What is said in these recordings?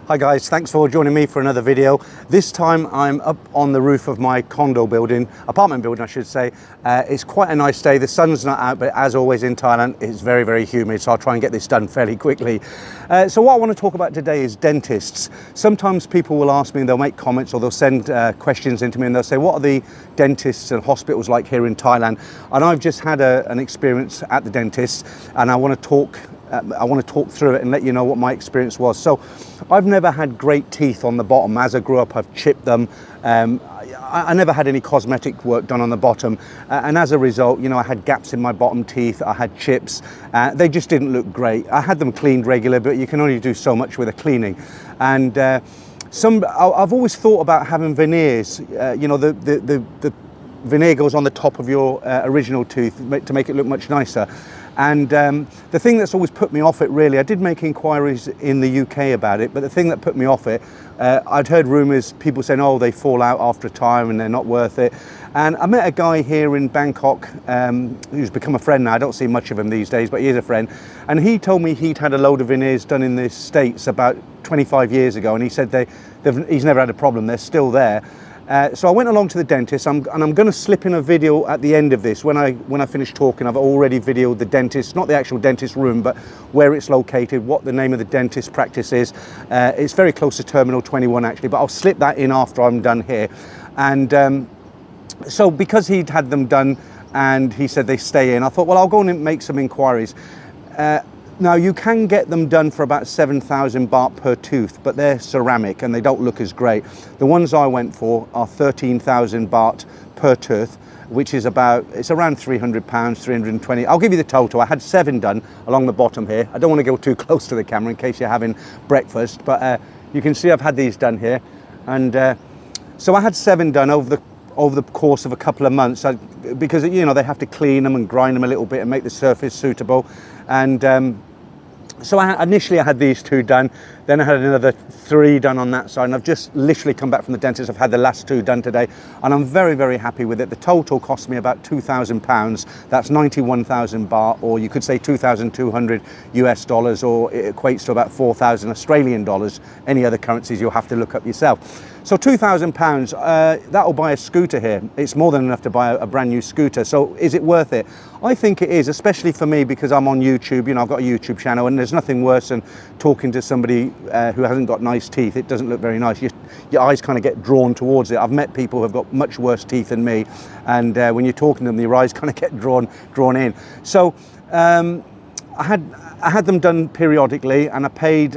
Hi guys, thanks for joining me for another video. This time I'm up on the roof of my condo building, apartment building I should say. It's quite a nice day, the sun's not out, but as always in Thailand it's very, very humid, so I'll try and get this done fairly quickly. So what I want to talk about today is dentists. Sometimes people will ask me, they'll make comments or they'll send questions into me and they'll say, what are the dentists and hospitals like here in Thailand? And I've just had an experience at the dentist and I want to talk through it and let you know what my experience was. So I've never had great teeth on the bottom. As I grew up, I've chipped them. I never had any cosmetic work done on the bottom. And as a result, you know, I had gaps in my bottom teeth. I had chips. They just didn't look great. I had them cleaned regularly, but you can only do so much with a cleaning. And I've always thought about having veneers. You know, the veneer goes on the top of your original tooth to make it look much nicer. And the thing that's always put me off it really, I did make inquiries in the UK about it, but the thing that put me off it, I'd heard rumours, people saying, oh, they fall out after a time and they're not worth it. And I met a guy here in Bangkok who's become a friend now. I don't see much of him these days, but he is a friend. And he told me he'd had a load of veneers done in the States about 25 years ago. And he said he's never had a problem, they're still there. So I went along to the dentist, and I'm going to slip in a video at the end of this. When I finish talking, I've already videoed the dentist, not the actual dentist room, but where it's located, what the name of the dentist practice is. It's very close to Terminal 21 actually, but I'll slip that in after I'm done here. And so because he'd had them done and he said they stay in, I thought, well, I'll go and make some inquiries. Now you can get them done for about 7,000 baht per tooth, but they're ceramic and they don't look as great. The ones I went for are 13,000 baht per tooth, which is it's around 300 pounds, 320. I'll give you the total. I had 7 done along the bottom here. I don't want to go too close to the camera in case you're having breakfast, but you can see I've had these done here. And so I had 7 done over the course of a couple of months, because you know they have to clean them and grind them a little bit and make the surface suitable. And so initially I had these 2 done, then I had another 3 done on that side, and I've just literally come back from the dentist. I've had the last 2 done today and I'm very, very happy with it. The total cost me about £2,000. That's 91,000 baht, or you could say 2,200 US dollars, or it equates to about 4,000 Australian dollars. Any other currencies you'll have to look up yourself. So £2,000, that'll buy a scooter here. It's more than enough to buy a brand new scooter. So is it worth it? I think it is, especially for me because I'm on YouTube. You know, I've got a YouTube channel and there's nothing worse than talking to somebody who hasn't got nice teeth. It doesn't look very nice. Your eyes kind of get drawn towards it. I've met people who have got much worse teeth than me. And when you're talking to them, your eyes kind of get drawn in. So I had them done periodically and I paid,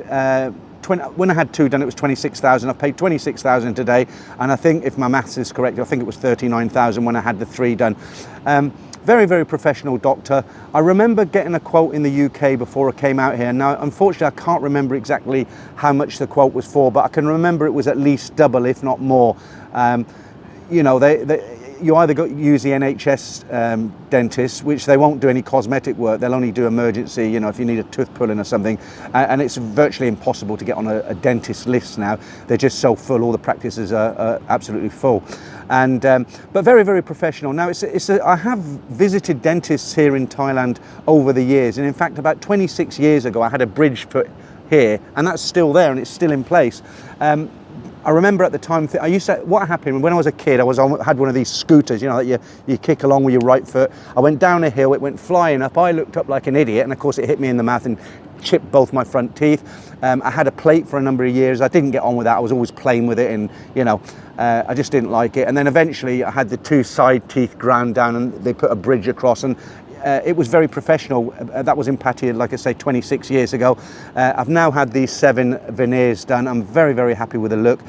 when I had 2 done, it was 26,000. I've paid 26,000 today, and I think if my maths is correct, I think it was 39,000 when I had the 3 done. Very, very professional doctor. I remember getting a quote in the UK before I came out here. Now, unfortunately, I can't remember exactly how much the quote was for, but I can remember it was at least double, if not more. You know, you either use the NHS dentist, which they won't do any cosmetic work. They'll only do emergency, you know, if you need a tooth pulling or something. And it's virtually impossible to get on a dentist list now. They're just so full. All the practices are absolutely full. And but very, very professional. Now, I have visited dentists here in Thailand over the years. And in fact, about 26 years ago, I had a bridge put here, and that's still there and it's still in place. I remember at the time, what happened when I was a kid, I had one of these scooters, you know, that you kick along with your right foot. I went down a hill, it went flying up. I looked up like an idiot, and of course it hit me in the mouth and chipped both my front teeth. I had a plate for a number of years. I didn't get on with that. I was always playing with it, and you know, I just didn't like it. And then eventually I had the 2 side teeth ground down and they put a bridge across, and it was very professional. That was in Pattaya, like I say, 26 years ago. I've now had these 7 veneers done. I'm very, very happy with the look.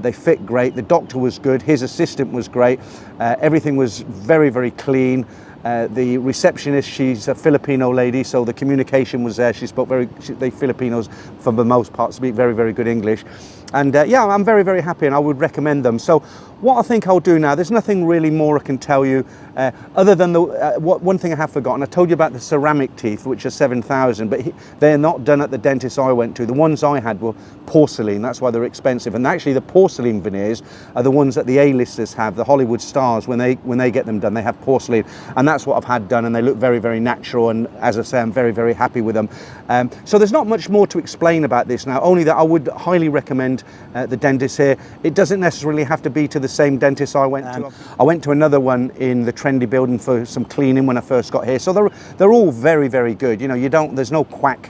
They fit great. The doctor was good. His assistant was great. Everything was very, very clean. The receptionist, she's a Filipino lady, so the communication was there. She spoke the Filipinos, for the most part, speak very, very good English. And yeah, I'm very, very happy, and I would recommend them. So what I think I'll do now, there's nothing really more I can tell you other than one thing I have forgotten. I told you about the ceramic teeth, which are 7,000, but they're not done at the dentist I went to. The ones I had were porcelain, that's why they're expensive. And actually the porcelain veneers are the ones that the A-listers have, the Hollywood stars, when they get them done, they have porcelain. And that's what I've had done, and they look very, very natural. And as I say, I'm very, very happy with them. So there's not much more to explain about this now, only that I would highly recommend the dentist here. It doesn't necessarily have to be to the same dentist I went to. I went to another one in the trendy building for some cleaning when I first got here. So they're all very, very good. You know, there's no quack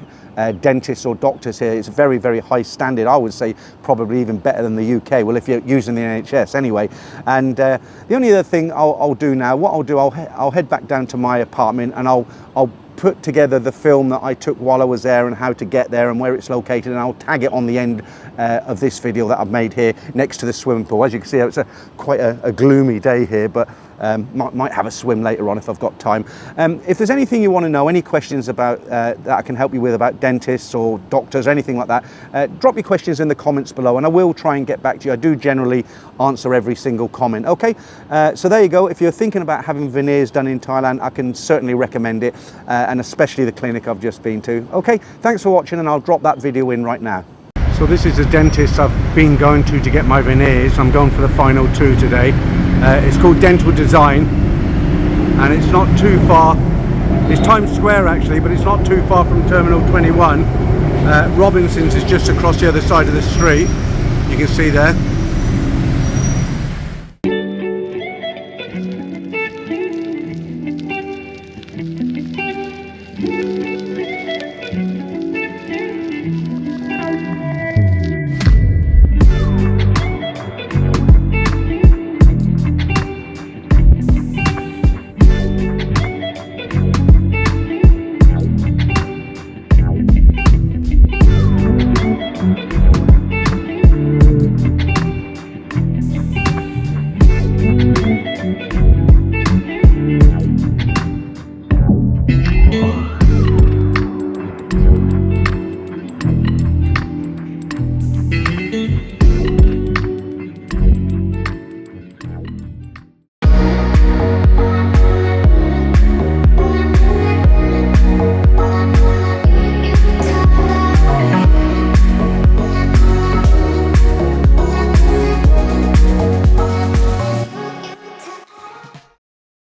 dentists or doctors here. It's very, very high standard. I would say probably even better than the UK. Well, if you're using the NHS anyway. And the only other thing I'll do now, I'll head back down to my apartment, and I'll put together the film that I took while I was there and how to get there and where it's located, and I'll tag it on the end of this video that I've made here next to the swimming pool. As you can see, it's quite a gloomy day here, but might have a swim later on if I've got time. If there's anything you want to know, any questions about that I can help you with about dentists or doctors, anything like that, drop your questions in the comments below, and I will try and get back to you. I do generally answer every single comment. Okay, so there you go. If you're thinking about having veneers done in Thailand, I can certainly recommend it, and especially the clinic I've just been to. Okay, thanks for watching, and I'll drop that video in right now. So this is the dentist I've been going to get my veneers. I'm going for the final two today. It's called Dental Design, and it's not too far. It's Times Square actually, but it's not too far from Terminal 21. Robinson's is just across the other side of the street. You can see there.